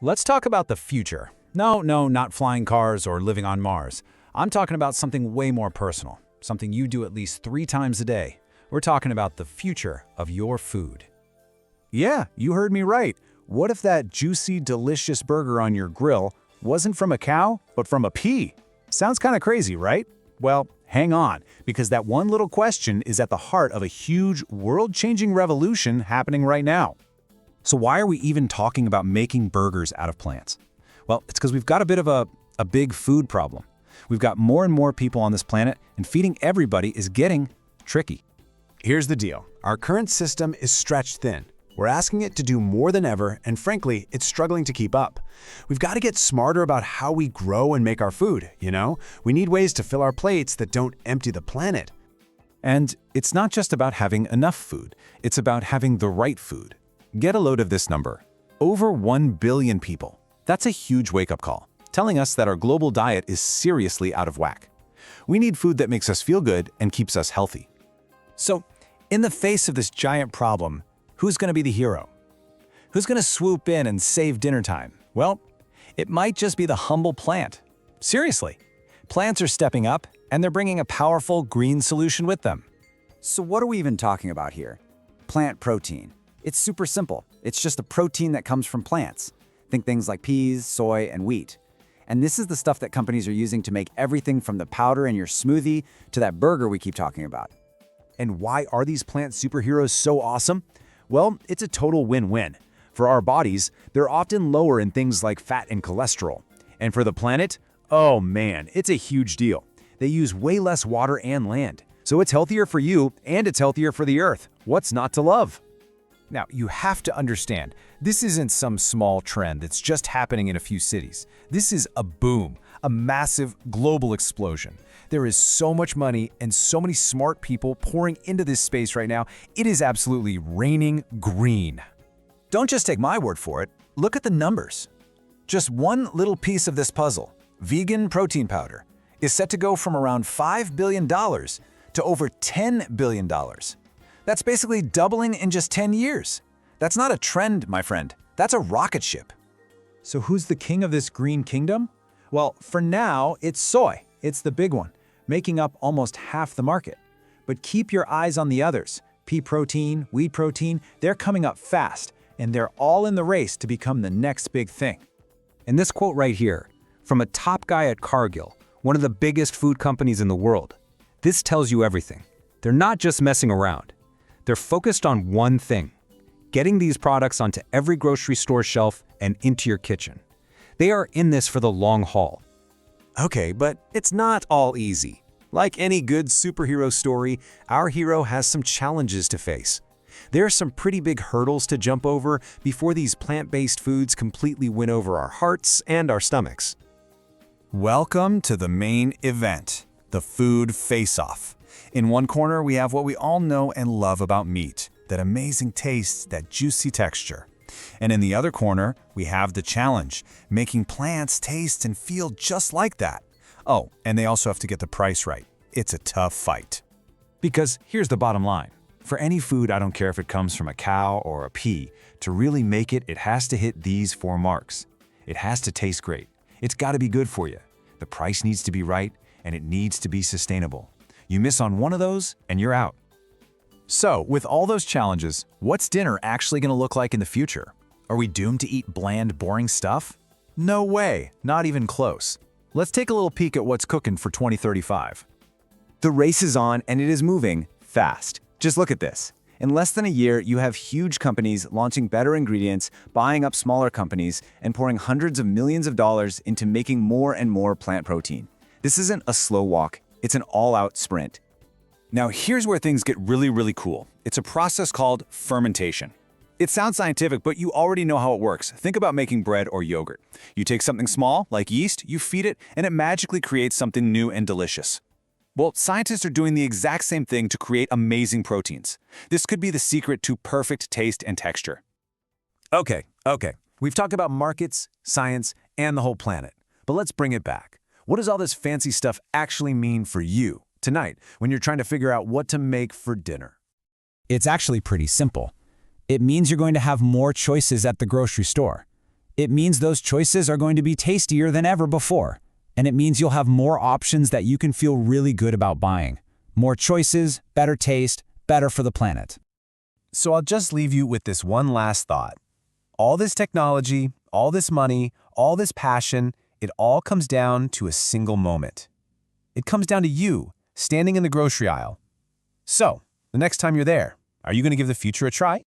Let's talk about the future. No, not flying cars or living on Mars. I'm talking about something way more personal, something you do at least 3 times a day. We're talking about the future of your food. Yeah, you heard me right. What if that juicy, delicious burger on your grill wasn't from a cow, but from a pea? Sounds kind of crazy, right? Well, hang on, because that one little question is at the heart of a huge, world-changing revolution happening right now. So why are we even talking about making burgers out of plants? Well, it's because we've got a bit of a big food problem. We've got more and more people on this planet, and feeding everybody is getting tricky. Here's the deal. Our current system is stretched thin. We're asking it to do more than ever, and frankly, it's struggling to keep up. We've got to get smarter about how we grow and make our food, you know? We need ways to fill our plates that don't empty the planet. And it's not just about having enough food. It's about having the right food. Get a load of this number. Over 1 billion people. That's a huge wake-up call, telling us that our global diet is seriously out of whack. We need food that makes us feel good and keeps us healthy. So, in the face of this giant problem, who's going to be the hero? Who's going to swoop in and save dinner time? Well, it might just be the humble plant. Seriously, plants are stepping up, and they're bringing a powerful green solution with them. So what are we even talking about here? Plant protein. It's super simple. It's just a protein that comes from plants. Think things like peas, soy, and wheat. And this is the stuff that companies are using to make everything from the powder in your smoothie to that burger we keep talking about. And why are these plant superheroes so awesome? Well, it's a total win-win. For our bodies, they're often lower in things like fat and cholesterol. And for the planet, oh man, it's a huge deal. They use way less water and land. So it's healthier for you, and it's healthier for the earth. What's not to love? Now, you have to understand, this isn't some small trend that's just happening in a few cities. This is a boom, a massive global explosion. There is so much money and so many smart people pouring into this space right now, it is absolutely raining green. Don't just take my word for it, look at the numbers. Just one little piece of this puzzle, vegan protein powder, is set to go from around $5 billion to over $10 billion. That's basically doubling in just 10 years. That's not a trend, my friend. That's a rocket ship. So who's the king of this green kingdom? Well, for now, it's soy. It's the big one, making up almost half the market. But keep your eyes on the others. Pea protein, wheat protein, they're coming up fast, and they're all in the race to become the next big thing. And this quote right here, from a top guy at Cargill, one of the biggest food companies in the world, this tells you everything. They're not just messing around. They're focused on one thing, getting these products onto every grocery store shelf and into your kitchen. They are in this for the long haul. Okay, but it's not all easy. Like any good superhero story, our hero has some challenges to face. There are some pretty big hurdles to jump over before these plant-based foods completely win over our hearts and our stomachs. Welcome to the main event, the food face-off. In one corner, we have what we all know and love about meat, that amazing taste, that juicy texture. And in the other corner, we have the challenge, making plants taste and feel just like that. Oh, and they also have to get the price right. It's a tough fight. Because here's the bottom line. For any food, I don't care if it comes from a cow or a pea, to really make it, it has to hit these 4 marks. It has to taste great. It's got to be good for you. The price needs to be right, and it needs to be sustainable. You miss on one of those, and you're out. So, with all those challenges, what's dinner actually going to look like in the future? Are we doomed to eat bland, boring stuff? No way, not even close. Let's take a little peek at what's cooking for 2035. The race is on, and it is moving fast. Just look at this. In less than a year, you have huge companies launching better ingredients, buying up smaller companies, and pouring hundreds of millions of dollars into making more and more plant protein. This isn't a slow walk, it's an all-out sprint. Now here's where things get really cool. It's a process called fermentation. It sounds scientific, but you already know how it works. Think about making bread or yogurt. You take something small, like yeast, you feed it, and it magically creates something new and delicious. Well, scientists are doing the exact same thing to create amazing proteins. This could be the secret to perfect taste and texture. Okay. We've talked about markets, science, and the whole planet. But let's bring it back. What does all this fancy stuff actually mean for you tonight when you're trying to figure out what to make for dinner? It's actually pretty simple. It means you're going to have more choices at the grocery store. It means those choices are going to be tastier than ever before. And it means you'll have more options that you can feel really good about buying. More choices, better taste, better for the planet. So I'll just leave you with this one last thought. All this technology, all this money, all this passion, it all comes down to a single moment. It comes down to you, standing in the grocery aisle. So, the next time you're there, are you going to give the future a try?